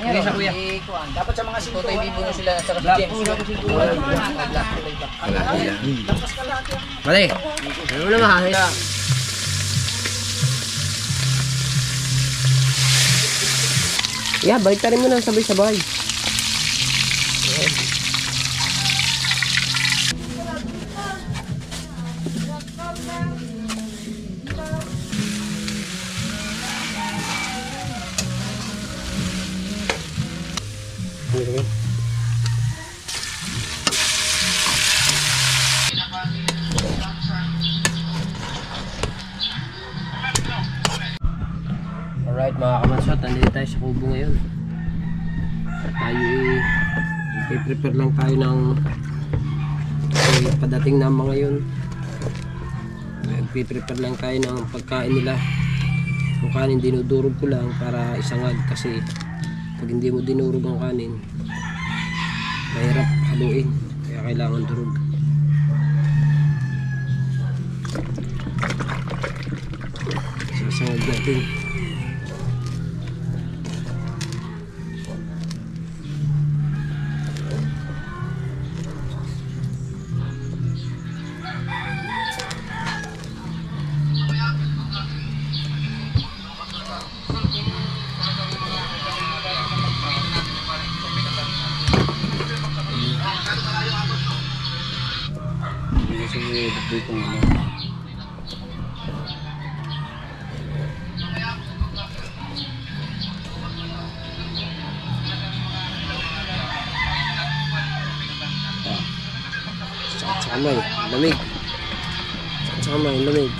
Ayan sa kuya. Dapat sa mga 5. Totoy Bibo na sila at saka si James. Mali. Ano na mahal? Yeah, balik tayo mo na sabay-sabay. Alright mga kamansot, nandito tayo sa kubo ngayon. At tayo i-prepare lang tayo ng padating na mga ngayon. Nag-prepare lang tayo ng pagkain nila. Yung kanin dinudurog ko lang para isangag kasi pag hindi mo dinurog ang kanin mahirap haluin, kaya kailangan durog. Sasangag natin. Dito mo. Samay, lamig. Samay, lamig.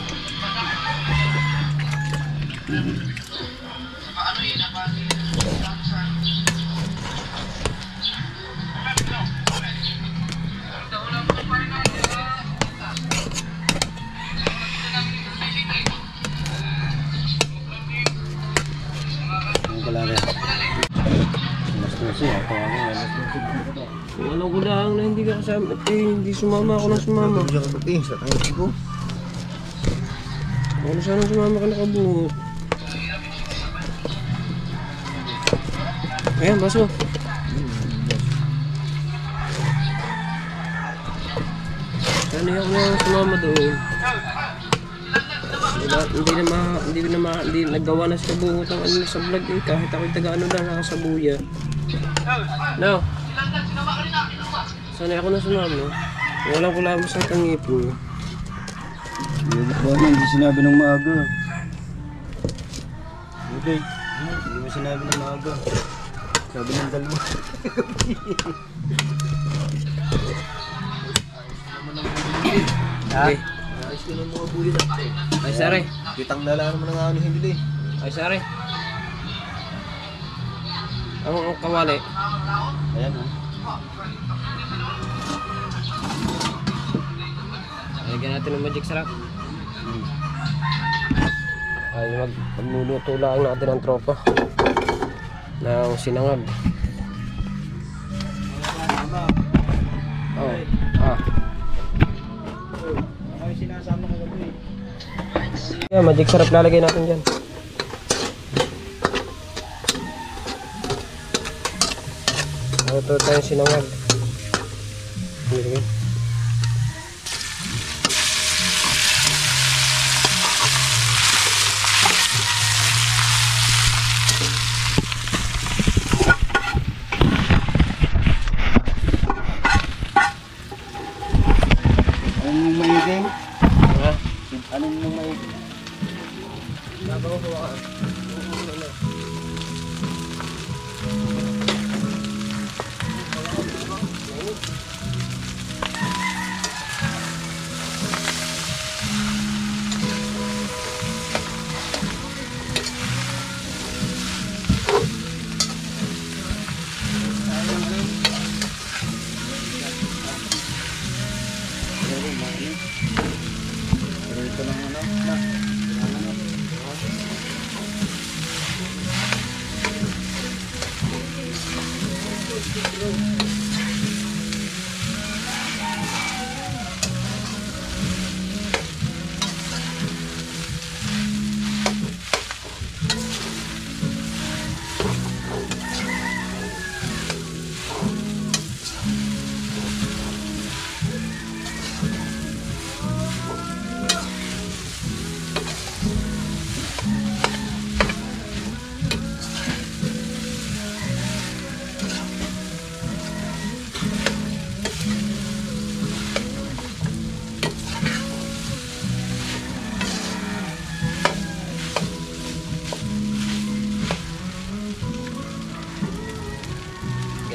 Alam ko lang na hindi ka kasama, hindi sumama ako nang sumama. Sa tangi ko. Ako na sana sumama ka nakabuhot. Ayan, baso. Sana ako na sumama doon. Hindi naggawa na sa buhot ang ano sa vlog eh. Kahit ako'y taga-ano lang, nakasabuya. No. Sana ako na sumama. Walang kulang sa tangipin. Hindi sinabi ng maaga. Okay. Hindi mo sinabi ng maaga. Sabi ng dalawa. Okay. Ayos ko ng mga bulit natin. Ay, sare. Kitang dala naman ng ano hindi. Ay, sare. Ang kawali. Ayan ha. Lagyan natin ng magic sarap. Ay, magluluto lang natin ang tropa ng sinangag. Oh, Ay, sinasama ko gabi. yeah, magic sarap lalagay natin dyan. Ito tayong sinangag. Okay. Anong maiging? Ha? Anong maiging? Babaw ko ka. Pero ito lang ano na.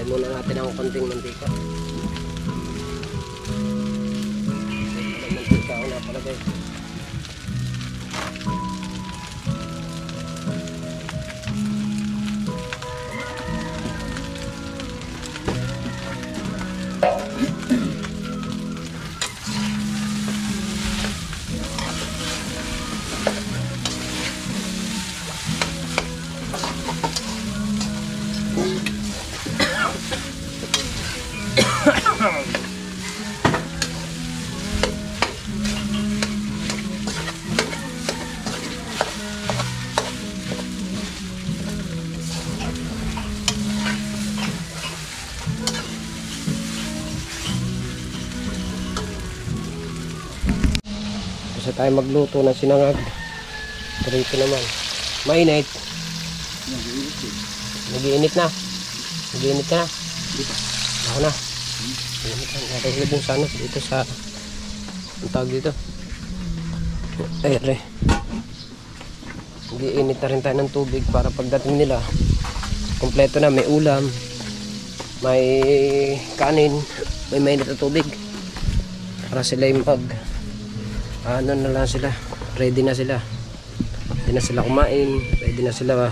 Lagyan muna natin ang konting mantika. Mantika ako napalagay. Kasi tayo magluto ng sinangag. Dito naman. Mainit. Nag-iinit na. Nag-iinit ka na. Ako na. Nag-iinit na. Sana dito sa ang tawag dito. Ay, re. Nag-iinit na rin tayo ng tubig para pagdating nila kompleto na. May ulam, may kanin, may mainit na tubig para sila yung ano na lang sila, ready na sila, ready na sila kumain, ready na sila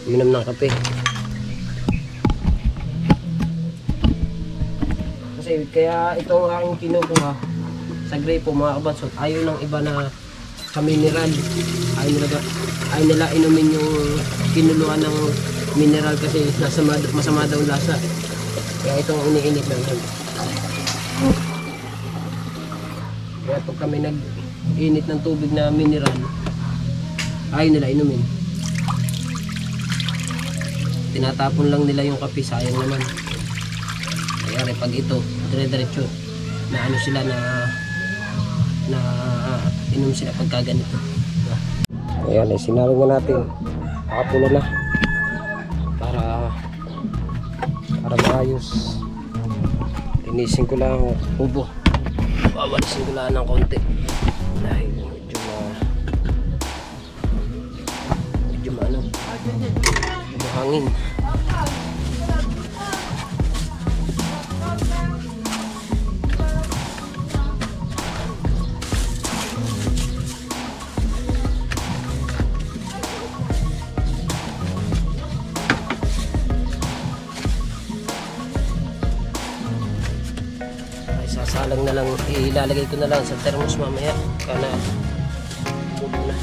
uminom ng kape. Kasi kaya itong aking kinukuha sa Grapo mga kabansot, ayaw ng iba na sa mineral, ayaw nila inumin yung kinuluan ng mineral kasi masama daw lasa. Kaya itong iniinit lang yun. Kaya pag kami nag-init ng tubig na mineral, ayaw nila inumin. Tinatapon lang nila yung kape, sayang naman. Kaya pag ito, dire-diretso na ano sila na inom sila pagka ganito. Ayan, sinawag na natin. Nakapulo na. Para maayos. Tinisin ko lang ang kubo. Wawalisin ko lang ng konti dahil medyo hangin. Sasalang na lang, ilalagay ko na lang sa thermos mamaya kana bubo na.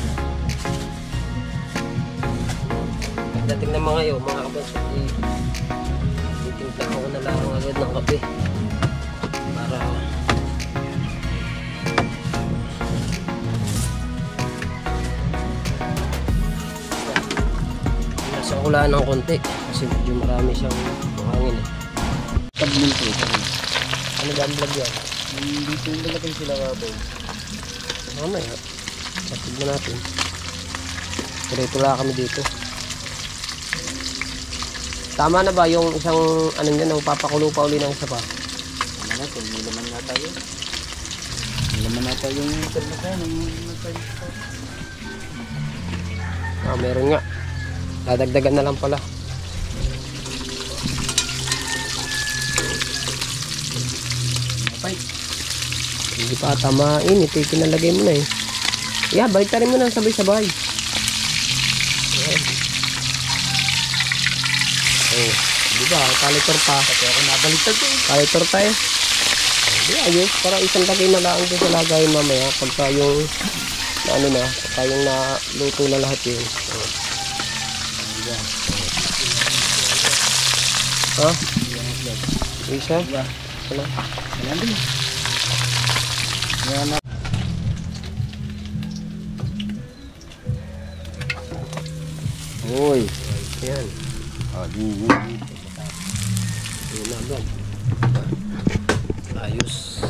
Pagdating ng mga yun, mga kabansot, titimpla ko na lang agad ng kape para nasa ulan ng konti kasi medyo marami siyang hangin eh. Tabling ko. Ano ba ang vlog yan? Dito yung lalagay sila kaboy. Mamaya, tignan natin. Pero ito lang kami dito. Tama na ba yung isang ano nyo, papakulo pa uli ng isa pa? Ano na, kung may laman na tayo. May laman na tayo yung termosan. Meron nga. Dadagdagan na lang pala. Hindi pa tamain, ito yung pinalagay mo na eh. Yeah, baliktarin mo na sabay-sabay. Oh, di ba? Kalitor pa. Kasi ako nabaliktad ko. Kalitor tayo. Di ayos, para isang lagay na lang doon sa lagay mamaya. Pagka yung ano na, pagka yung naluto na lahat yun. Oh. Ha? Isa? Wala. Ayan din. Ayan na. Uy. Ayan. Yun. Yun na agad. Ayos.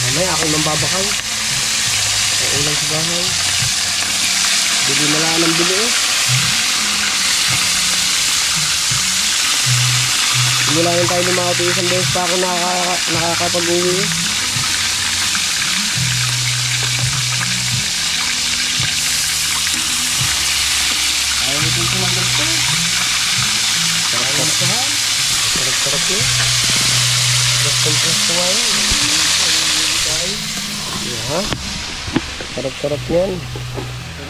Mamaya ako nang babakal. Ang ulang sa bahay. Bili na lang ng bili eh. Hindi lang tayo lumakot isang beses pa ako nakakapag-uwi eh. Sarap-sarap yun. Presto nga yan. Yeah. Sarap-sarap yan.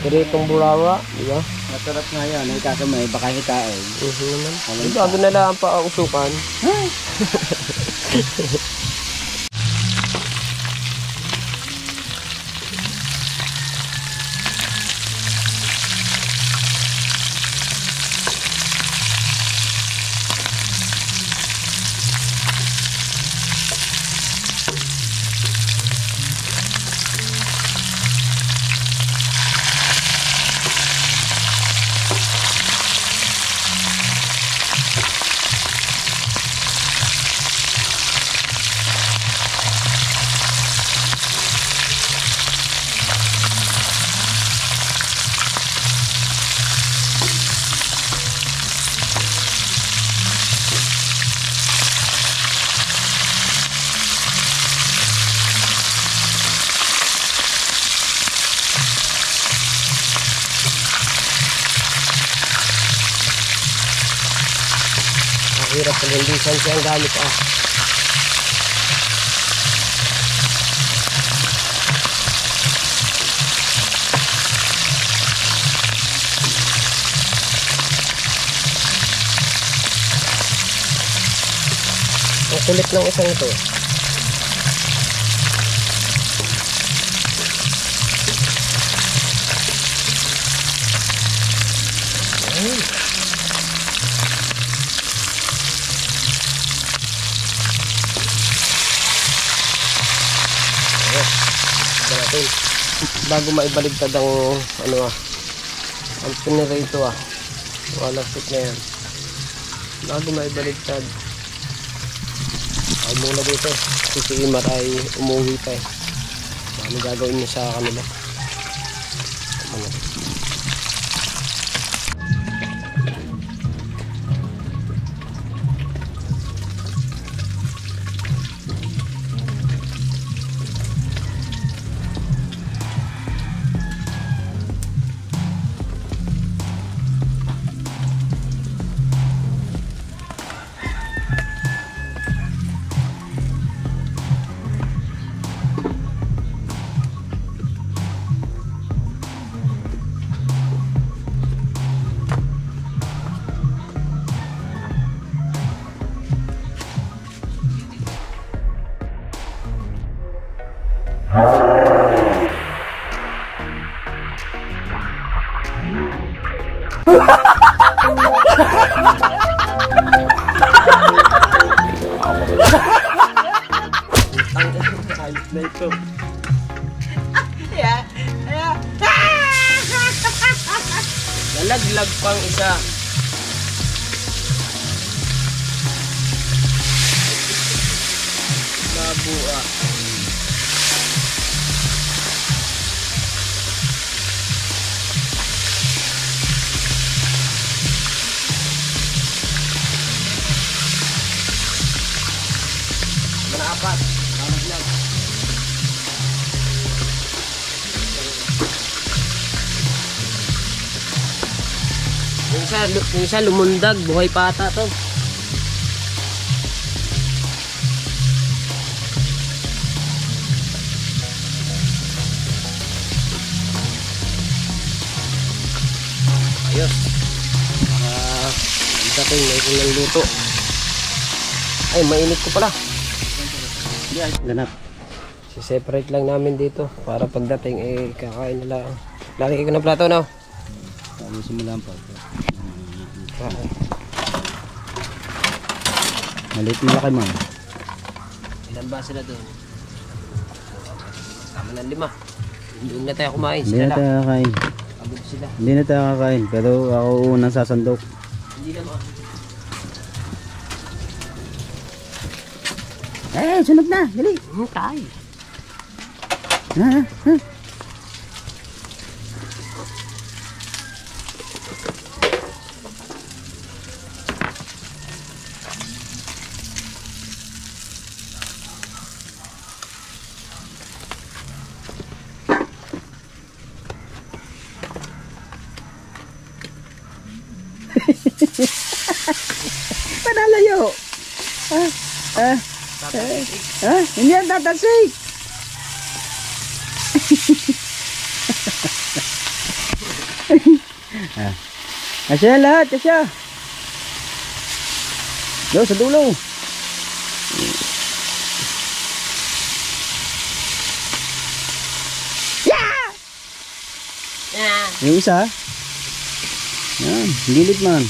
Piritong burawa, di ba? Masarap nga yan. Ay kakamay, baka hikain. Naman. Bago na lang pa usukan. Hirap pag hindi siya ang gamit Ang kulit ng isang ito. Natin bago maibaligtad ang ang pinirito wala fit na yan bago maibaligtad ay muna dito kasi si Imar ay umuwi pa ano gagawin niya sa kanila ayos na ito. Nalaglag pang isa. Nabua. Apat. Nalaglag. Yung isa lumundag, buhay pata to. Ayos. Para dating may ilang luto. Ay, mainit ko pala. Ganap. Si-separate lang namin dito para pagdating kakain nila. Lalagay ko ng plato na. Ayusin mo lang pa. Maliit malaki man. Ilan ba sila doon? Tama na 5. Doon na tayo kumain. Hindi na tayo kakain. Pagod sila. Hindi na tayo kakain. Pero ako unang sasandok. Hindi naman. Sunog na. Dali. Tayo. Ha? Hindi yan tatasik. Kasya lahat, kasya. Yo, sa dulo. Yung isa. Yan, lilit man.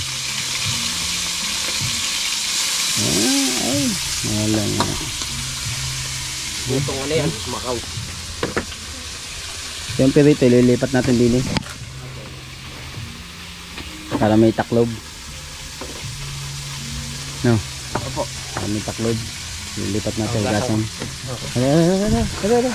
Ay, wala nga. Itong ano yan, Macau. Siyempre rito, ililipat natin din eh. Para may taklob. No? Opo. Para may taklob. Ililipat natin, Hugasan. gasan. Hala. Ada.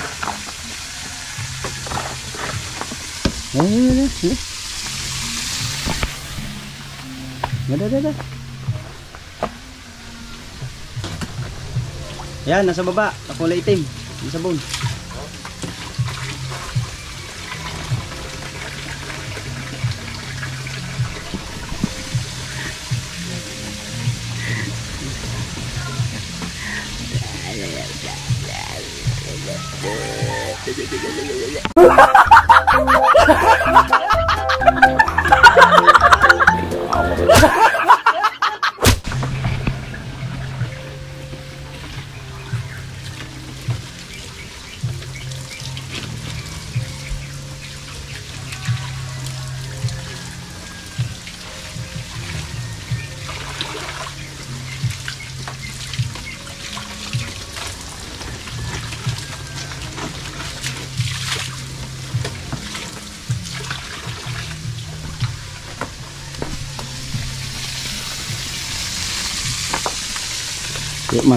Yan, nasa baba. Kulay itim. Yung sabon.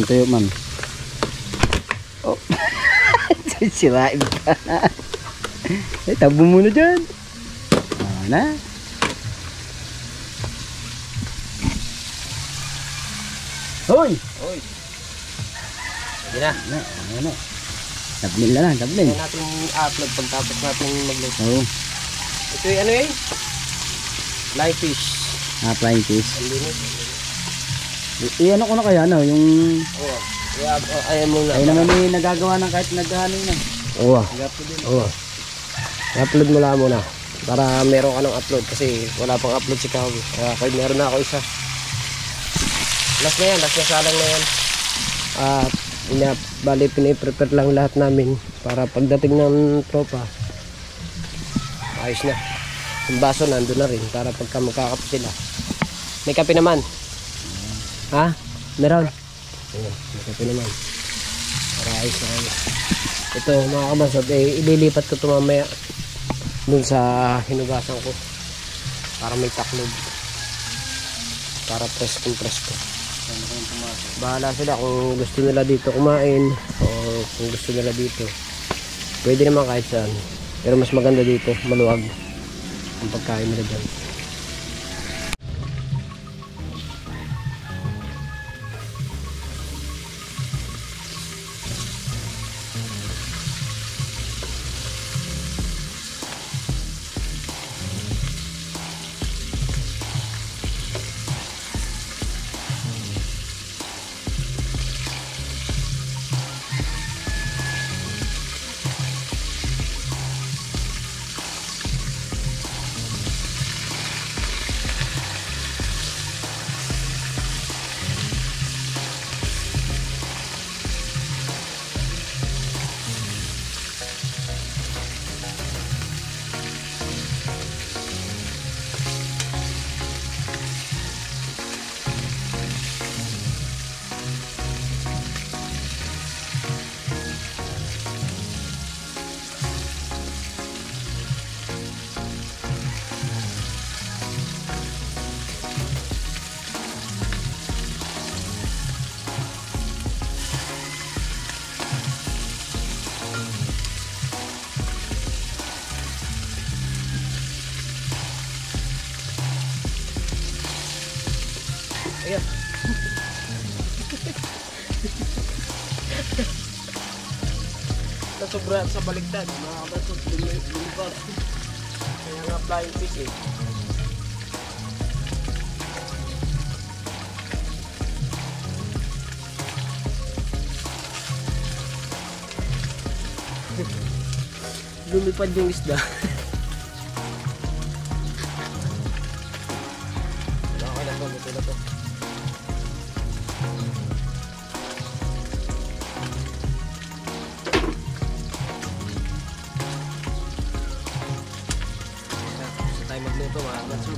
Tuyo man. Oh. Sirain ka. Tabo muna dyan. Na. Hoy! Sige na. Ano? Tablin na lang, tablin. Kaya natin i-upload pagtapos natin magluto. Oo. Ito yung ano eh? Flying fish. Flying fish. Ang linis. Ano ko na kaya, no? Yung... Oo. Kaya ayan muna. Ay naman may nagagawa ng kahit naghahanin na. Oo. Oo. I-upload mo lang muna. Para meron ka ng upload. Kasi wala pang upload si Kawi. Kaya meron na ako isa. Last na yan. Last na salang na yan. At bali piniprepare lang lahat namin. Para pagdating ng tropa, ayos na. Yung baso nandun na rin. Para pagka magkakape sila. May kape naman. Ha? Meron? Ayan, may kape naman. Para ayos na ayos. Ito mga kabasot, ililipat ko ito mamaya dun sa hinugasan ko. Para may taklob. Para presko. Bahala sila kung gusto nila dito kumain o kung gusto nila dito. Pwede naman kahit saan. Pero mas maganda dito, maluwag ang pagkain nila dyan. Ayan. Nasobra sa baligtad, mga kabasot, lumipad. Kaya nga flying fish eh. lumipad yung isda. Okay na po, luto na to. Tapos na tayo magluto mga kabanso.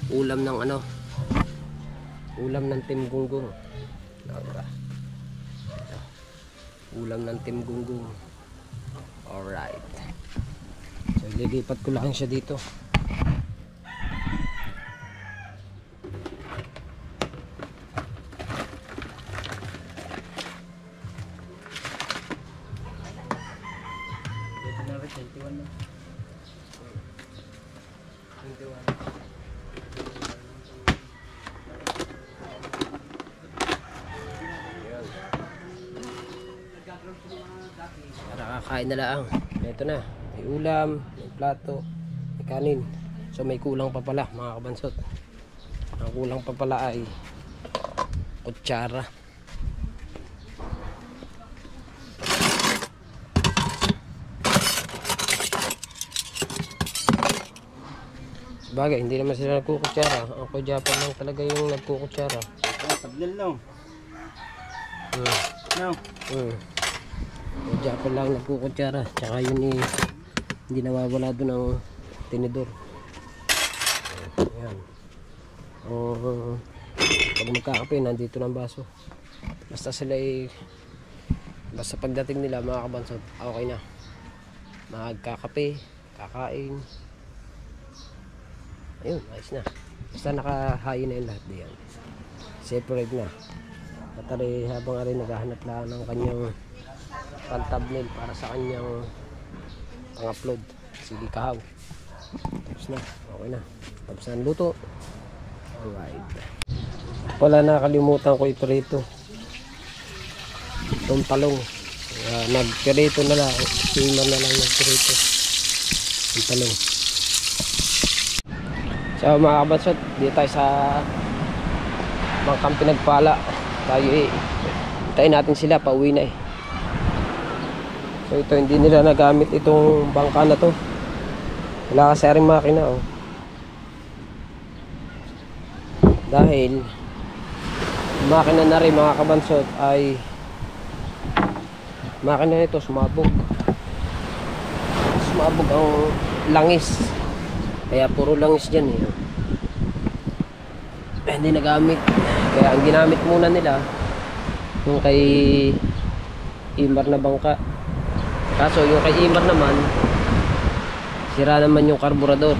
Ulam ng ano, ulam ng Tim Gunggong. Ito. Ulam ng Tim Gunggong. Alright, so lilipat ko lang siya dito. Ito na rin, 21 na. 21. Nakakain na lang. Ito na, may ulam, may plato, may kanin. So may kulang pa pala mga kabansot. Ang kulang pa pala ay kutsara. Bagay, hindi naman sila nagkukutsara. Ang Japan lang talaga yung nagkukutsara. Tablil no. No. Japan lang nagkukutsara. Tsaka yun eh, hindi nawawala doon ang tinidor. Ayan. Pag magkakape, nandito ng baso. Basta sila eh, basta pagdating nila mga kabansot, okay na. Magkakape, kakain. Ayun, ayos na. Basta nakahain na yung lahat diyan. Separate na. Patari habang ari naghahanap lang ng kanyang pang-thumbnail para sa kanyang pang-upload. Sige kahaw. Tapos na. Okay na. Tapos na ang luto. Alright. Wala, nakalimutan ko iprito. Itong talong. Nagpirito na lang. Steamer na lang nagpirito. Yung talong. So mga kabansot, dito tayo sa Bangkang Pinagpala. Tayo eh, hintayin natin sila, pauwi na eh. So ito, hindi nila nagamit itong bangka na to. Wala kasi rin makina oh. Dahil makina na rin mga kabansot ay makina nito sumabog. Sumabog ang langis. Kaya puro langis dyan eh. Hindi nagamit. Kaya ang ginamit muna nila yung kay Imar na bangka. Kaso yung kay Imar naman, sira naman yung karburador.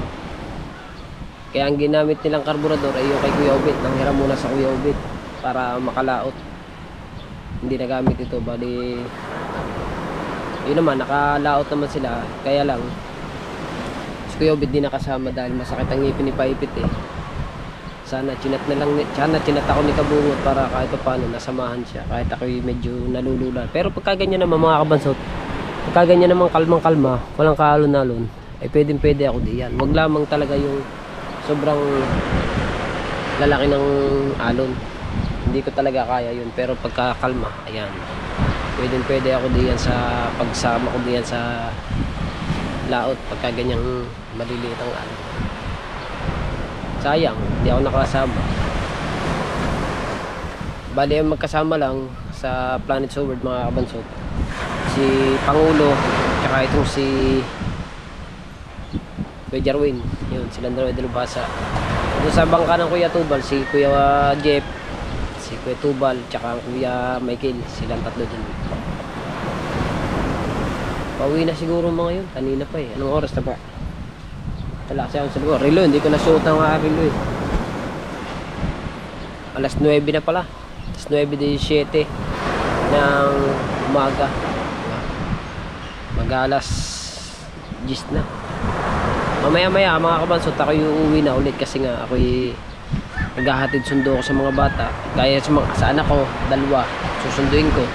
Kaya ang ginamit nilang karburador ay yung kay Kuya Obit. Nanghiram muna sa Kuya Obit para makalaot. Hindi nagamit ito. Bali yun naman, nakalaot naman sila. Kaya lang Kuya Obit di nakasama dahil masakit ang ngipin ni Paipit eh. Sana chinat ako ni Kabungot para kahit paano nasamahan siya. Kahit ako medyo nalulula. Pero pagka ganyan naman mga kabansot, pagka ganyan naman kalmang-kalma, walang kahalon-halon, ay pwede ako diyan. Wag lamang talaga yung sobrang lalaki ng alon. Hindi ko talaga kaya yun. Pero pagka kalma, ayan. Pwede ako diyan sa pagsama ko diyan sa laot pagka ganyang maliliit ang ano. Sayang, hindi ako nakasama. Bali ang magkasama lang sa Planet Soward mga kabansot, si Pangulo tsaka itong si Kuya Jarwin. Yun, silang dalawa dalubhasa. Doon sa bangka ng Kuya Tubal, si Kuya Jeff, si Kuya Tubal tsaka Kuya Michael. Silang tatlo dun. Pauwi na siguro mga yun. Kanina pa eh. Anong oras na ba? Wala kasi akong sabi ko. Relo, hindi ko nasuot ang relo eh. Alas 9 na pala. Alas 9:17 ng umaga. Mag-alas 10 na. Mamaya-maya mga kabansot, ako yung uuwi na ulit kasi nga ako naghahatid sundo ko sa mga bata. Kaya sa anak ko, 2 susunduin ko.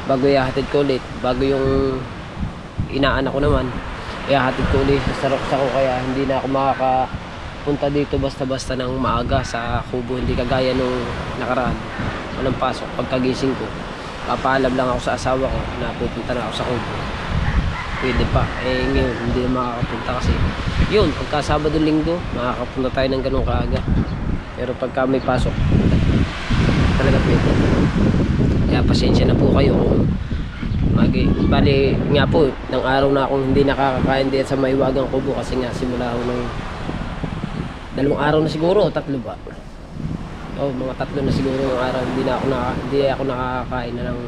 bago ihahatid ko ulit, bago yung inaanak ko naman, ihahatid ko ulit sa Rox ako, kaya hindi na ako makakapunta dito basta-basta ng maaga sa kubo, hindi kagaya nung nakaraan. Walang pasok, pagkagising ko papaalam lang ako sa asawa ko na pupunta na ako sa kubo, pwede pa. Ngayon hindi na makakapunta kasi yun, pagka Sabado Linggo makakapunta tayo ng ganun kaaga, pero pagka may pasok talaga pwede. Kaya pasensya na po kayo kung bali nga po, ng araw na akong hindi nakakakain din sa Maiwagang Kubo, kasi nga simula ako ng 2 araw na siguro, 3 ba? Mga 3 na siguro ng araw hindi ako nakakakain na ng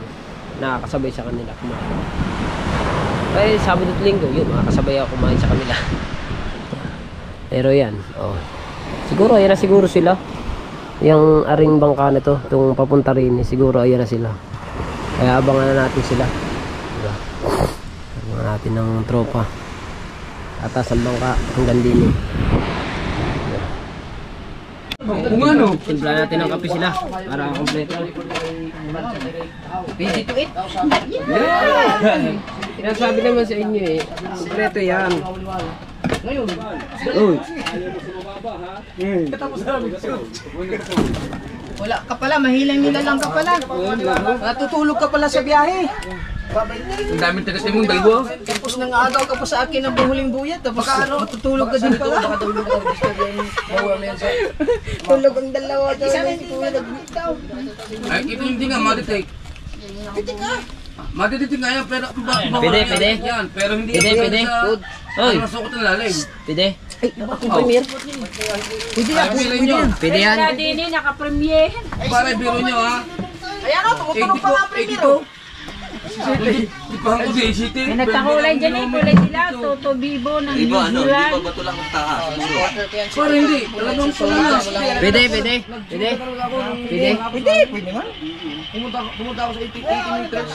nakakasabay sa kanila kumain. Kaya Sabado at Linggo yun, makakasabay ako kumain sa kanila. Pero yan, siguro ayan na siguro sila, yung aring bangka na to, itong papunta rin, siguro ayan na sila, kaya abangan na natin sila, diba? Abangan natin ng tropa atas ang bangka hanggang din. Kung ano? Timpla natin ng kape sila para kompleto. Pwede to eat. Sinasabi naman sa inyo kompleto yan. Wala ka pala, mahilang nila lang ka pala. Natutulog ka pala sa biyahe. Ang daming tagasin mong dalawa. Tapos nang-agaw ka pa sa akin ng buhuling buyat. Tapos matutulog ka din pala. Tulog ang dalawa daw. Ay, ito hindi nga, madetect. Madetect nga yan, pero Pwede. yan, pero hindi Pwede. Oy. Ano masukot ang lalim. Pwede. Akong premier. Pwede na, Ay, bilhin nyo. Pwede yan. Dini naka-premier. Para biro nyo ha. Ayan o, tumutulog pa nga premier o. Di pa ako di, city. May nagkakulay dyan eh, kulay nila, Toto Bibo ng New Zealand. Para hindi, talagang pala na. Pwede. Pumunta ako sa 18 meters.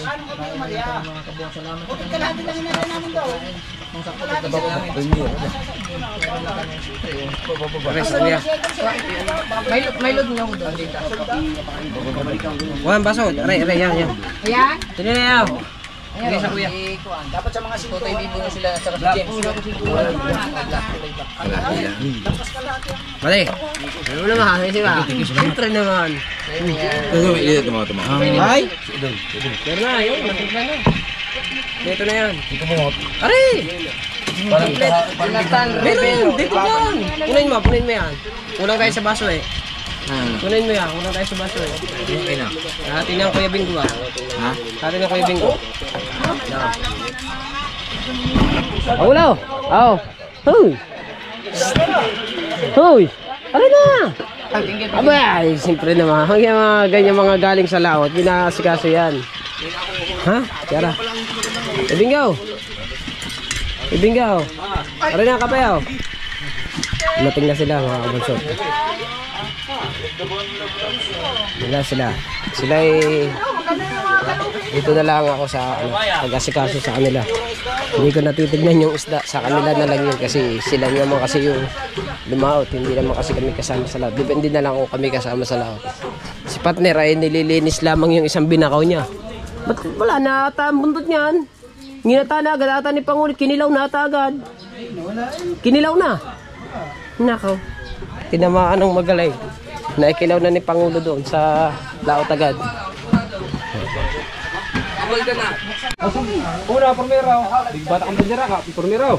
May load niya ako doon. Wan baso. Aray yan. Ayan. Sino na yan? Ayan, sa kuya. Dapat sa mga Totoy Bibo na sila at saka si James. Mali. Ano naman? Kasi ba? Siyempre naman. Ay! Pero na, yun. Matimpla na. Dito na yan. Aray! Meron! Dito yan! Punin mo yan. Kulang tayo sa baso eh. Kunin mo yan. Kulang tayo sa baso eh. Hatin ng Kuya Bingo ah. Hatin ng Kuya Bingo. Ulo! Hoy! Aray na! Abay, siyempre naman. Hanggang mga ganyan mga galing sa laot, binasikaso yan. Ha? Tiyara. Ibingaw. Aray na, kapayaw. Mating na sila mga kabansot. Sila dito na lang ako sa pag-asikaso sa kanila. Hindi ko natitignan yung isda, sa kanila na lang yun kasi sila naman kasi yung lumaot, hindi naman kasi kami kasama sa laot. Depende na lang kung kami kasama sa laot. Si partner ay nililinis lamang yung isang binakaw niya. Ba't wala na ata ang bundot niyan? Nginata na agad ata ni Pangulit, kinilaw na ata agad. Kinilaw na. Nakaw. Tinamaan ng magaling. Naikilaw na ni Pangulo doon sa laot agad. Una, primero. Bigbata kang bandera ka, primero.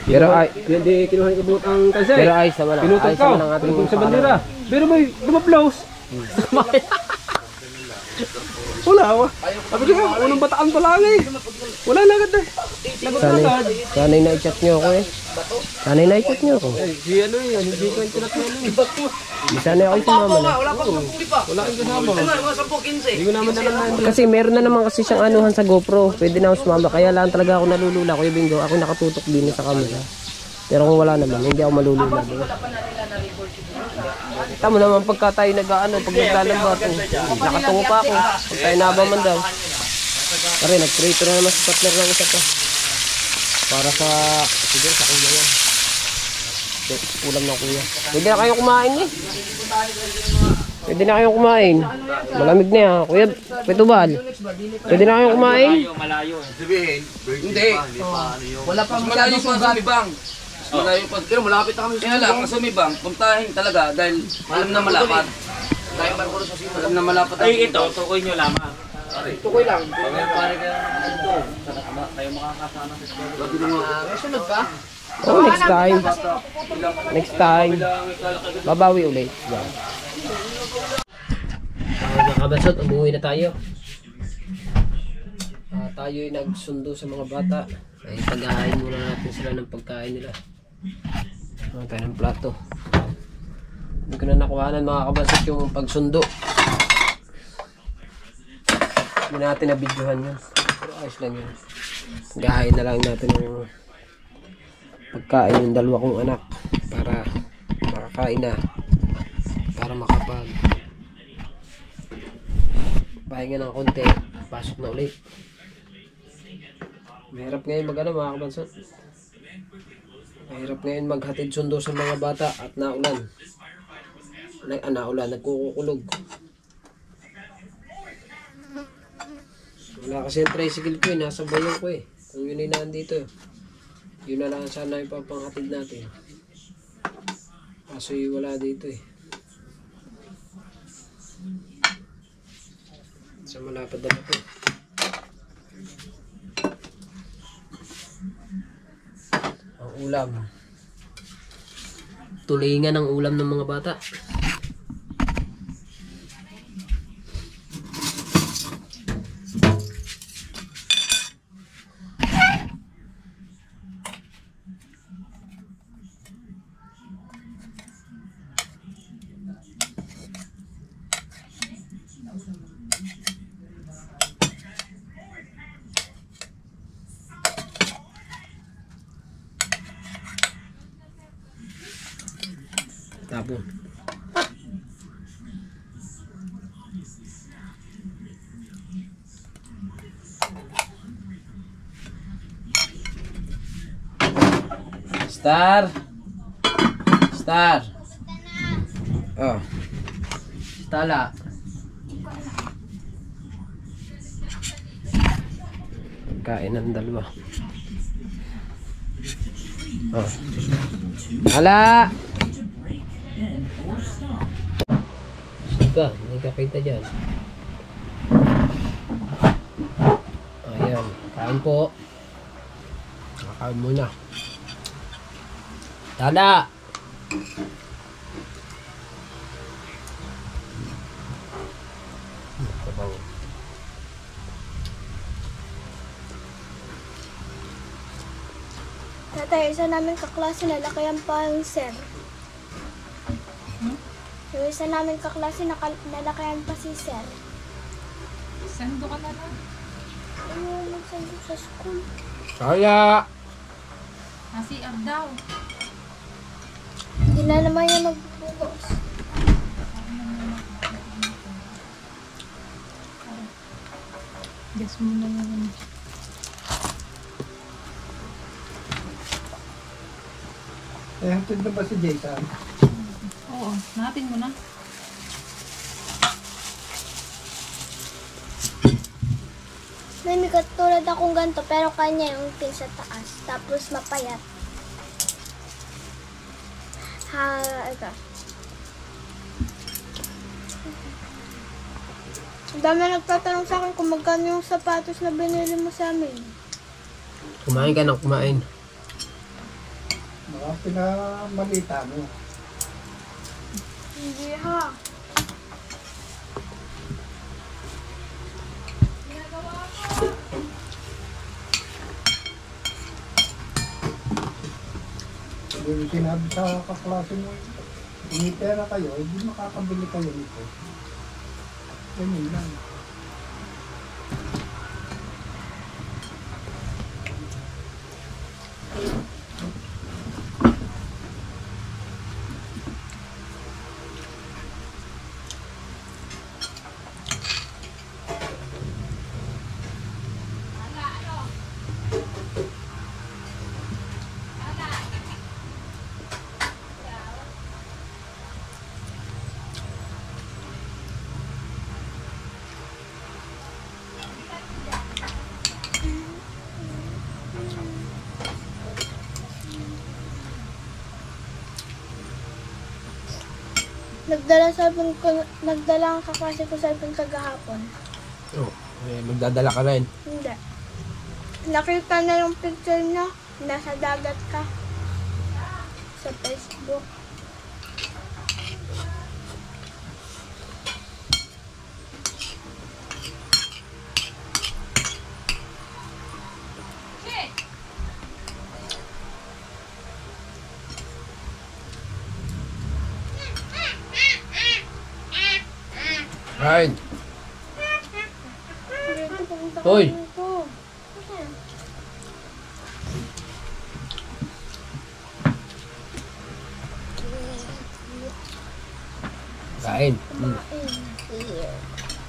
Pero ay, Hindi kinuha ko buot ang tansay. pero ayos naman. Pinutol Ayos ka. naman ang ating Pinutol sa bandera. Pero may dumaplos. Wala. Sabi ko, unang bataan pa lang eh. Wala na agad eh. Lagot na agad. Sanay na i-chat nyo ako eh. Sanay na i-chat nyo ako. Si ano yun, hindi ko yung tinatnan eh. Di sanay ako sumama na. Wala kang kasama. Hindi ko naman naman. Kasi meron na naman kasi siyang anuhan sa GoPro. Pwede na ako sumama. Kaya lang talaga ako nalulula. Kuya Bingo, ako nakatutok din sa camera. Pero kung wala naman, hindi ako malulula. Tama naman pagka tayo nag-ano, pag naglalaba ako, nakatungo pa ako. Pag tayo nabaman daw. Pare, nag-traitor na naman sa partner ng isa pa. Para sa, siguro sa kuya yan. Ulam ng kuya. Pwede na kayo kumain eh. Pwede na kayong kumain. Malamig na yan. Kuya, Petubal. Pwede na kayong kumain. Hindi. Wala pang Malayo pa sa Sumibang. Malayo pa. Pero malapit na kami. Kaya lang, ang Sumibang, puntahin talaga dahil alam na malapad. Alam na malapad. Ay, ito, tukoy nyo lamang. Tukoy lang. sunod pa. Oh, next time. Next time. Babawi ulit. Yan. Mga kabansot, umuwi na tayo. Tayo ay nagsundo sa mga bata. Ay paghahain muna natin sila ng pagkain nila. Mga tayo ng plato. Hindi ko na nakuhanan mga kabansot yung pagsundo. Hindi natin nabidyohan yun. Pero ayos lang yun. Paghahain na lang natin ng pagkain yung dalawa kong anak para makakain na, para makapag pahinga ng konti, pasok na ulit. Mahirap ngayon mga kabansot. Mahirap ngayon maghatid sundo sa mga bata at naulan. Naulan, nagkukulog. Wala kasi yung tricycle ko nasa bayo ko kung yun ay nandito yun na lang sana ipapanghatid natin. Kaso wala dito sa malapad na ito. Ang ulam. Tulingan ang ulam ng mga bata. Tapon. Star. Oh. Tala. Kain ng dalawa. Oh. Hala. Ka, hindi ka kita dyan. Ayan, kain po. Kain muna. Tada! Kabaw. Tatay, isa namin kaklase na lakayan pa ang sir. Yung isa namin kaklase nalakayan pa si sir. Sando ka na lang. Ayun, nagsando sa school. Kaya! CR daw. Hindi na naman yan magbubos. Guess mo na yun. Hatid na ba si Jason? Oo, natin mo na. May katulad akong ganito pero kanya yung pin sa taas. Tapos mapayat. Ito. Ang dami nagtatanong sa akin kung magkano yung sapatos na binili mo sa amin. Kumain ka na, kumain. Mga pinamalita mo. Hindi ha. Yung sinabi sa kaklase mo, may pera kayo, hindi makakabili kayo nito. Ganyan lang. Nagdala ang kaklase ko cellphone kagahapon. Oh, magdadala ka rin. Hindi. Nakita na yung picture niya. Nasa dagat ka. Sa Facebook. Right. Dito, pumunta ka Hoy. dito. Kain.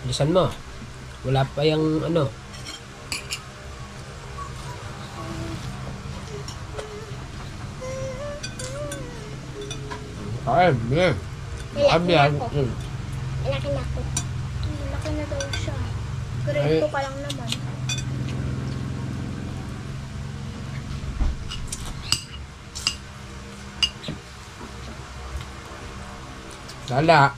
Bilisan mo. Wala pa yung ano. Kain, bilis. Malaki na ako. Hmm. Malaki na ako. Malaki na daw siya. Grade 2 ka lang naman. Lala.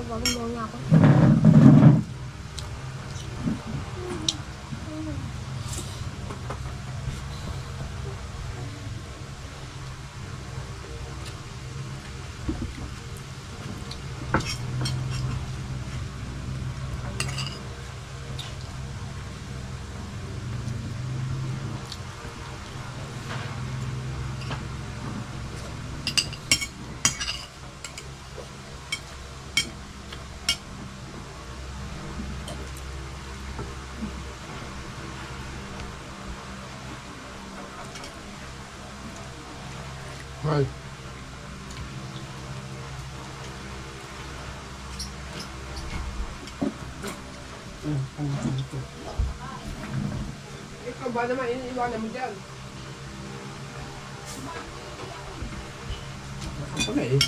Wag mo nga ako. Right. Ikaw ba naman iniiwanan mo dyan? Pala eh.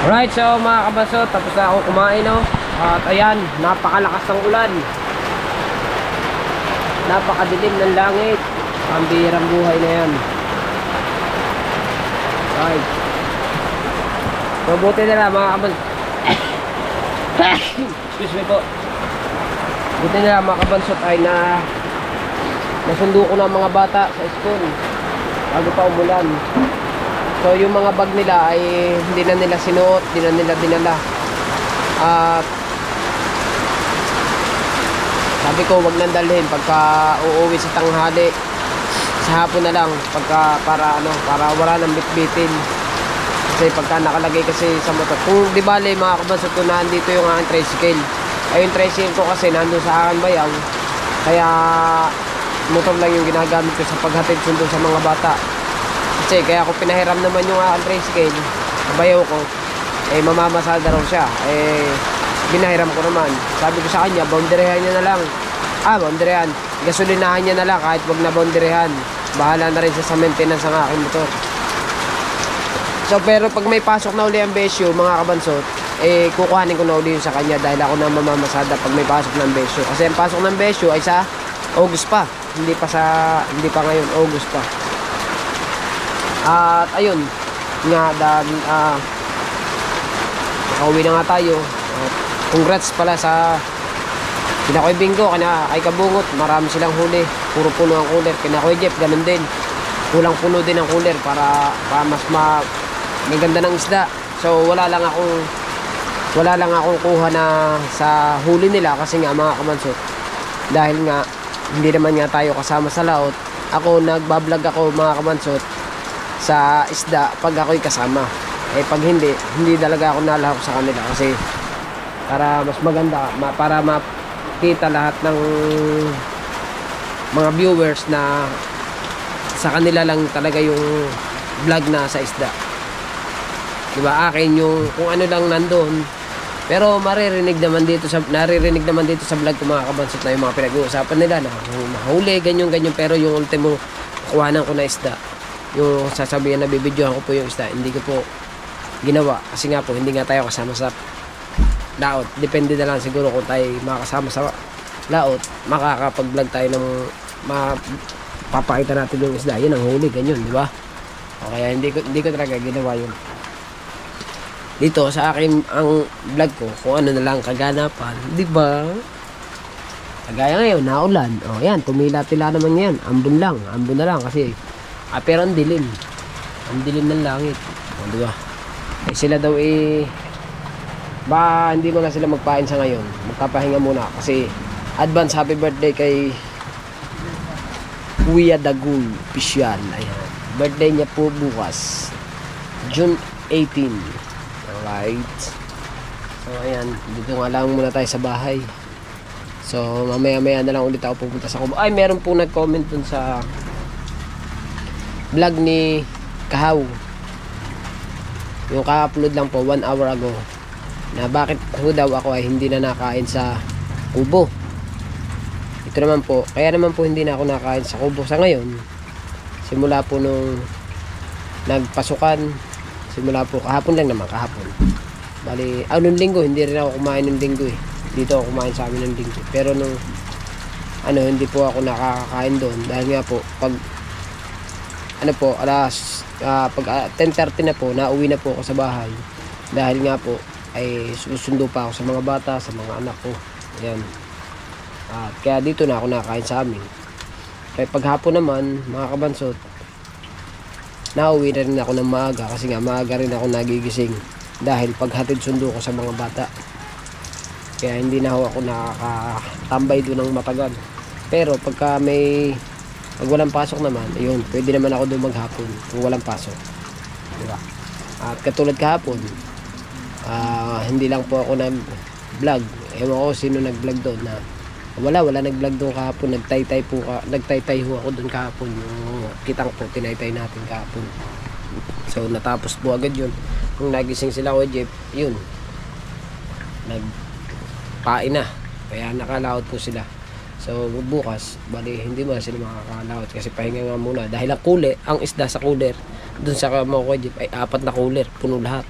Alright, so mga kabaso, tapos na ako kumain, no? At ayan, napakalakas ng ulan. Napakadilim ng langit. Ang bihirang buhay na yan. Right. So buti na lang mga kabansot. Excuse me po. Buti na lang mga kabansot ay nasundo ko na mga bata sa school bago pa umulan. So yung mga bag nila ay hindi na nila sinuot, hindi na nila dinala. At sabi ko wag nang dalhin pagka uuwi sa tanghali. Sa hapon na lang para wala nang bitbitin. Kasi pagka nakalagay kasi sa motor. Kung di bale mga kabansot ko na dito yung aking tricycle. Ay yung tricycle ko kasi nandun sa aking bayaw. Kaya motor lang yung ginagamit ko sa paghatid sundo sa mga bata. Kasi kaya ako pinahiram naman yung aking tricycle sa bayaw ko. Eh mamamasada raw siya. Eh binahiram ko naman. Sabi ko sa kanya, boundaryhan niya na lang. Boundaryhan. Gasolinahan niya na lang kahit wag na boundaryhan. Bahala na rin sa maintenance ng aking motor. So pero pag may pasok na uli ang besyo mga kabansot, eh kukuhanin ko na uli yun sa kanya dahil ako na mamamasada pag may pasok ng besyo. Kasi ang pasok ng besyo ay sa August pa. Hindi pa ngayon, August pa. At ayun nga dahil nakauwi na nga tayo. Congrats pala sa kina Kuya Bingo, kina kay Kabungot, marami silang huli. Puro puno ang cooler. Kina Kuya Jeff, ganun din. Kulang puno din ang cooler para mas may ganda ng isda. So wala lang akong kuha na sa huli nila kasi nga mga kabansot. Dahil nga hindi naman nga tayo kasama sa laot. Ako nagbablog ako mga kabansot sa isda pag ako'y kasama. Eh pag hindi talaga ako nalahok sa kanila kasi para mas maganda, para makita lahat ng mga viewers na sa kanila lang talaga yung vlog na sa isda. Diba akin yung kung ano lang nandun, pero naririnig naman dito sa vlog ko mga kabansot na yung mga pinag-uusapan nila na mahuli ganyan pero yung ultimo kuhanan ko na isda yung sasabihin na bibidyohan ko po yung isda, hindi ko po ginawa kasi nga po hindi nga tayo kasama sa laot. Depende na lang siguro kung tayo makakasama sa laot, makakapag-vlog tayo ng mapapakita natin yung isda. Yun ang huli, ganyan, di ba? O kaya hindi ko talaga ginawa yun. Dito sa akin ang vlog ko kung ano na lang kaganapan, di ba? Kagaya ngayon, naulan. O yan, tumila-tila naman yan. Ambon na lang kasi pero ang dilim. Ang dilim ng langit. O, di ba? Eh, sila daw ba hindi mo na sila magpain sa ngayon. Magpapahinga muna kasi advance happy birthday kay Kuya Dagul Official. Ayan. Birthday niya po bukas. June 18. Alright. So ayan, dito nga lang muna tayo sa bahay. So mamaya-maya na lang ulit ako pupunta sa Kubo. Ay, meron po nag-comment dun sa vlog ni Kahaw. Yung ka-upload lang po 1 hour ago na bakit daw ako ay hindi na nakain sa Kubo. Ito naman po, kaya naman po hindi na ako nakain sa Kubo sa ngayon. Simula po nung nagpasukan, simula po kahapon lang naman, kahapon. Bali, nung linggo, hindi rin ako kumain ng linggo eh. Dito ako kumain sa amin ng linggo. Pero nung hindi po ako nakakakain doon dahil nga po pag pag 10:30 na po, nauwi na po ako sa bahay. Dahil nga po ay susundo pa ako sa mga bata, sa mga anak ko. Ayan. At kaya dito na ako nakakain sa amin. Kaya paghapon naman, mga kabansot, nauwi na rin ako ng maaga kasi nga maaga rin ako nagigising dahil paghatid sundo ko sa mga bata. Kaya hindi na ako nakakatambay doon ng matagal. Pero pag walang pasok naman, ayun, pwede naman ako doon maghapon kung walang pasok. Diba? At katulad kahapon, hindi lang po ako nag-vlog. Ewan ko sino nag-vlog doon na wala nag-vlog doon kahapon. Nagtaytay ho ako doon kahapon. Yung kitang po, tinaytay natin kahapon. So natapos po agad yun. Kung nagising sila ko Jeff, yun, nagpain na. Kaya nakalaot po sila. So bukas, bali hindi mo na sila makakalawat kasi pahinga nga muna dahil ang isda sa cooler dun sa mga ko Jeep ay 4 na cooler, puno lahat.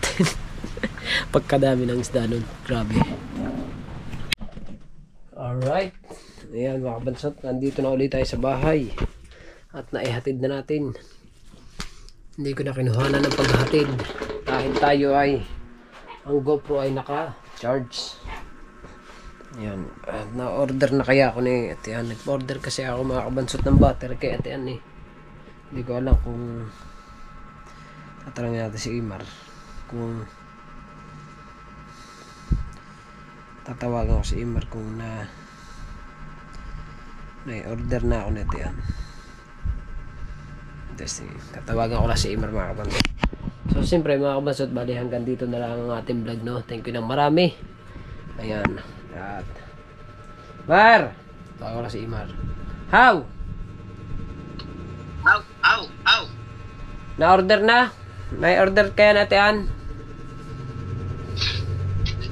Pagkadami ng isda nun, grabe. Alright, ayan mga kabansot, nandito na ulit tayo sa bahay at naihatid na natin. Hindi ko na kinuhanan ng paghatid dahil tayo ay ang GoPro ay naka-charge. Yan, na-order na kaya ako ni Ate Ann. Nag-order kasi ako mga kabansot ng battery kay Ate Ann eh. Hindi ko alam kung tatanungin natin si Imar kung tatawagan ko si Imar kung na-order na ako ni Ate Ann. Tatawagan ko na si Imar mga kabansot. So siyempre mga kabansot, bali hanggang dito na lang ang ating vlog, no. Thank you ng marami. Ayan. At Mar! Tawa ko na si Imar. How? How? Na-order na? May order kaya natin?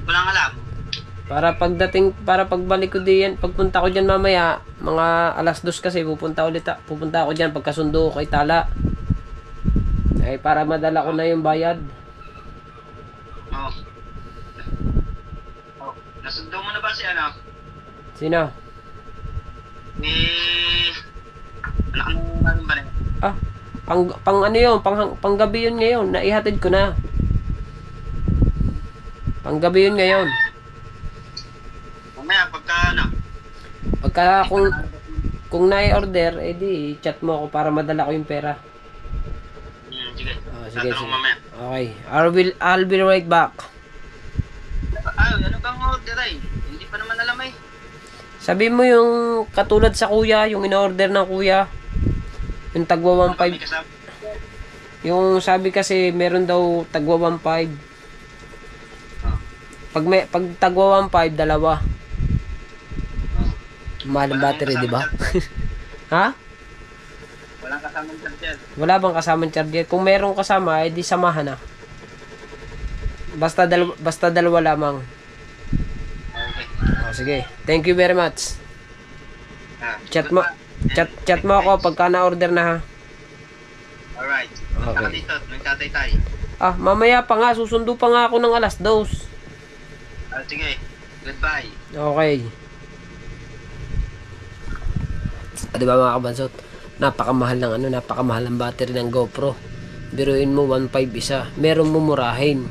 Walang alam. Para pagbalik ko diyan, pagpunta ko diyan mamaya, mga 2:00 kasi pupunta ako diyan pagkasundo ko kay Tala. Ay para madala ko na yung bayad. Nasundo mo na ba si ano? Sino? Ni anak mo namin ba rin? Pang ano yun, panggabi yun ngayon, naihatid ko na. Panggabi yun ngayon. Mamaya Pagka kung nai-order, edi chat mo ako para madala ko yung pera. Sige. Sige. Okay. I'll be right back. Ano bang order ay? Hindi pa naman alam ay. Sabi mo yung katulad sa kuya, yung in-order ng kuya. Yung tagwa 1.5. Yung sabi kasi meron daw tagwa 1.5. Pag tagwa 1.5, dalawa. Mahal ang battery, di ba? Ha? Walang kasamang charger. Wala bang kasamang charger? Kung merong kasama, edi samahan na. Basta dalawa lamang. Okay. Sige. Thank you very much. Chat mo ako pagka na-order na ha. Alright. Okay. Dito, nagtatay-tay. Ah, mamaya pa nga. Susundo pa nga ako ng 2:00. Sige. Goodbye. Okay. Di ba mga kabansot? Napakamahal ng napakamahal ng battery ng GoPro. Biruin mo 1.5 isa. Meron mo murahin.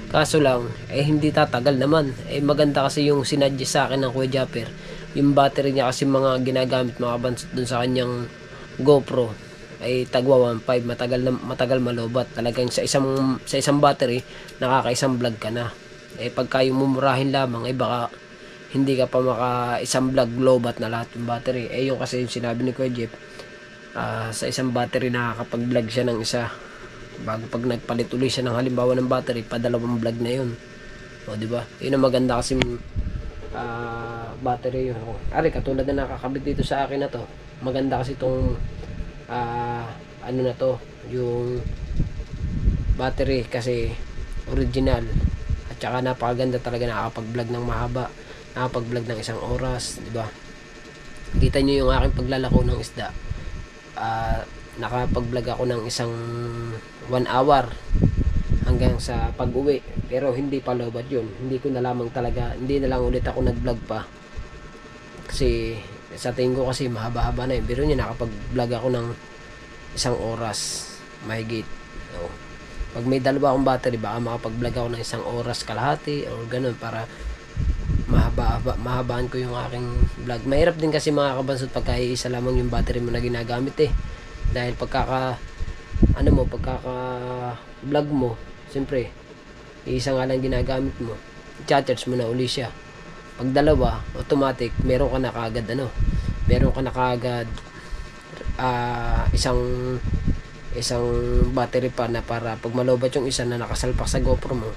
Kaso lang, hindi tatagal naman. Maganda kasi yung sinadya sa akin ng Kuya Japper. Yung battery niya kasi mga ginagamit mga kabansot dun sa kanyang GoPro ay tagwa 1.5. Matagal malobat. Talagang sa isang battery, nakakaisang vlog ka na. Pagka yung mumurahin lamang, baka hindi ka pa isang vlog lobat na lahat yung battery. Yung kasi yung sinabi ni Kuya Jeff, sa isang battery nakakapag-vlog siya ng isa. Bago pag nagpalit ulit siya ng halimbawa ng battery, padalawang vlog na yun. O diba? Yun ang maganda kasi battery yun. Ari, katulad na nakakabit dito sa akin na to. Maganda kasi itong ano na to, yung battery kasi original. At saka napakaganda talaga, nakakapag-vlog ng mahaba. Nakakapag-vlog ng 1 oras, diba? Kita nyo yung aking paglalako ng isda. Nakapag-vlog ako ng 1 hour hanggang sa pag-uwi, pero hindi pa lobat yun. Hindi ko na lamang talaga, hindi na lang ulit ako nag-vlog pa kasi sa tingin ko kasi mahaba-haba na yun. Pero yun, nakapag-vlog ako ng 1 oras mahigit. So, pag may dalawa akong battery, baka makapag-vlog ako ng 1 oras kalahati or ganun, para mahabaan ko yung aking vlog. Mahirap din kasi mga kabansot pagka isa lamang yung battery mo na ginagamit dahil pagkaka vlog mo, siyempre isa nga lang ginagamit mo, i-charge mo na uli siya. Pag dalawa, automatic meron ka na kaagad isang battery pa na para pag malobat yung isa na nakasalpak sa GoPro mo,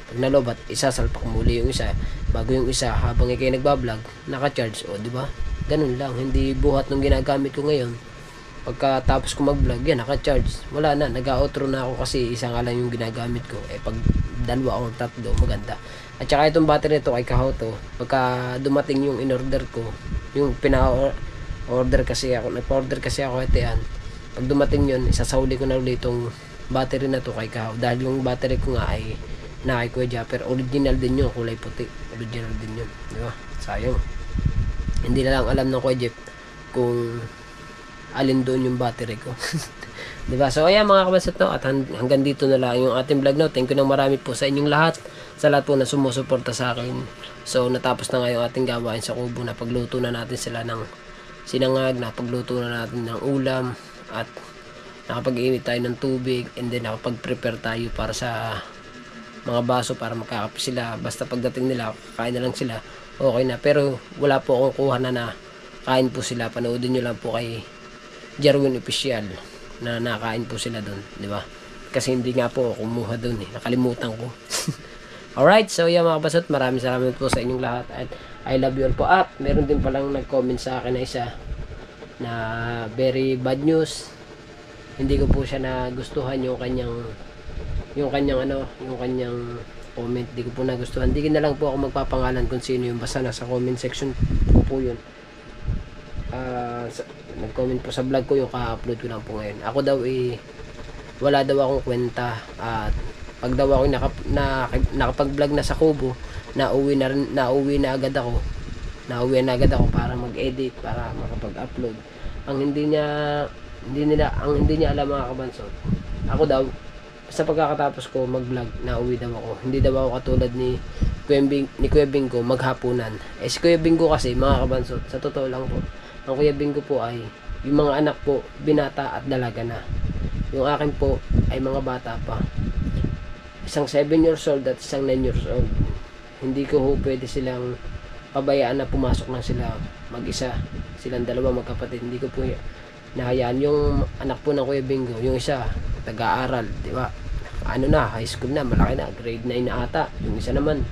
pag nalobat, isasalpak muli yung isa bago yung isa habang ikay nagbablog naka-charge. O diba, ganun lang, hindi buhat nung ginagamit ko ngayon. Pagkatapos ko mag-vlog, yan, naka-charge, wala na, nag-outro na ako kasi isa nga lang yung ginagamit ko. Pag dalawa o tatlo, maganda. At saka itong battery nito kay Kahauto, pagka dumating yung in-order ko, yung pina-order kasi ako, nagpa-order kasi ako yan. Pag dumating yun, isasauli ko na ulit itong battery na to kay Kahauto, dahil yung battery ko nga ay na kay Kuya Japper, original din yun, kulay puti, original din yun, di ba? Sayang, hindi na lang alam ng Kuya Jeff kung alin doon yung battery ko. Diba? So ayan mga kabansot, no? At hanggang dito na lang yung ating vlog, no? Thank you ng marami po sa inyong lahat, sa lahat po na sumusuporta sa akin. So natapos na nga yung ating gawain sa kubo, na pagluto na natin sila ng sinangag, na pagluto na natin ng ulam, at nakapag-iinit tayo ng tubig, and then nakapag-prepare tayo para sa mga baso para makakape sila. Basta pagdating nila, kain na lang sila, okay na. Pero wala po akong kuha na kain po sila. Panoodin nyo lang po kay Jarwin Official na nakain po sila doon, di ba? Kasi hindi nga po ako kumuha doon, nakalimutan ko. Alright, so yan mga kabasot, maraming salamat po sa inyong lahat, at I love you all po. At meron din palang nag-comment sa akin na isa na very bad news. Hindi ko po siya nagustuhan yung kanyang comment. Hindi ko po nagustuhan. Hindi na lang po ako magpapangalan kung sino yung, basta nasa comment section po yun. Nag-comment po sa vlog ko, yung ka-upload ko lang po ngayon. Ako daw wala daw akong kwenta, at pag daw ako nakapag-vlog na sa kubo, nauwi na agad ako para mag-edit, para makapag-upload. Ang hindi niya alam mga kabansot, ako daw sa pagkakatapos ko mag-vlog, nauwi daw ako. Hindi daw ako katulad ni Kuya Bingo maghapunan. Si Kuya Bingo kasi mga kabansot, sa totoo lang po, ang Kuya Bingo po ay yung mga anak po binata at dalaga na. Yung akin po ay mga bata pa, isang 7 years old at isang 9 years old. Hindi ko pwede silang pabayaan na pumasok lang sila mag-isa, silang dalawa magkapatid. Hindi ko po nahayaan. Yung anak po ng Kuya Bingo, yung isa nag-aaral, di ba? High school na, malaki na, grade 9 na ata. Yung isa naman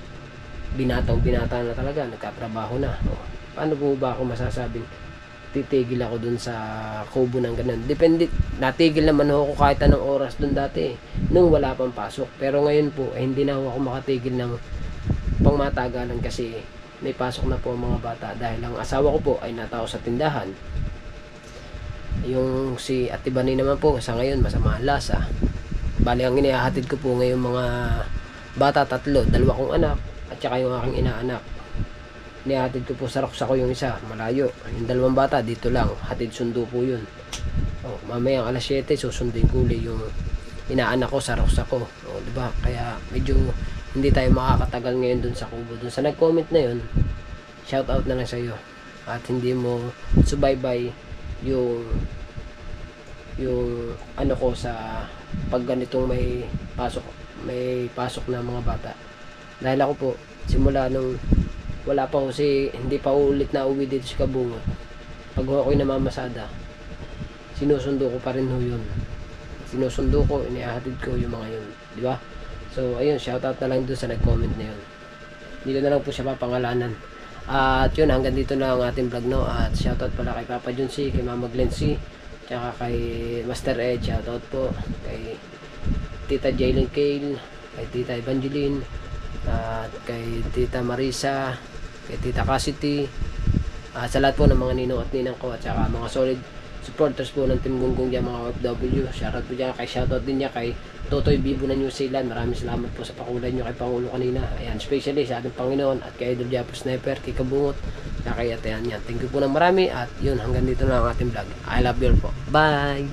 binata na talaga, nagkatrabaho na. Paano po ba ako masasabing titigil ako dun sa kubo ng ganun? Depende, natigil naman ako kahit anong oras dun dati, nung wala pang pasok. Pero ngayon po, hindi na ako makatigil ng pangmatagalan kasi may pasok na po ang mga bata. Dahil ang asawa ko po ay natao sa tindahan. Yung si Ate Bani naman po, sa ngayon masama ang lasa. Bali ang inihahatid ko po ngayon mga bata, 3, 2 kong anak at saka yung aking inaanak. Inihahatid ko po sa roksa ko yung isa, malayo. Yung 2 bata dito lang, hatid sundo po yun. Mamayang alas 7 susundin ko ulit yung inaanak ko sa roksa ko. Diba? Kaya medyo hindi tayo makakatagal ngayon dun sa kubo. Dun sa nag-comment na yun, shout out na lang sa iyo. At hindi mo subaybay yung ano ko sa pag ganitong may pasok na mga bata. Dahil ako po simula nung wala pa hindi pa ulit na uwi dito sa Kabungot, pag ako'y namamasada, sinusundo ko pa rin ho yun. Sinusundo ko, inihahatid ko yung mga yun, di ba? So ayun, shoutout na lang doon sa nag-comment na yun. Dito na lang po siya papangalanan. At yun, hanggang dito na ang ating vlog, no? At shoutout pala kay Papa Junsi, kay Mama Glency, tsaka kay Master Ed, shoutout po kay Tita Jalen Kale, kay Tita Evangeline, at kay Tita Marisa, kay Tita Cassidy, at sa lahat po ng mga ninong at ninang ko, at saka mga solid supporters po ng Team Gunggong dyan, mga OFW. Shoutout po dyan, shoutout din niya kay Totoy Bibo na New Zealand. Maraming salamat po sa pakulay nyo kay Pangulo kanina. Ayan, especially sa ating Panginoon at kay Idol Japo Sniper, kay Kabungot, at kay Atean yan. Thank you po ng marami, at yun, hanggang dito na ang ating vlog. I love you all po. Bye!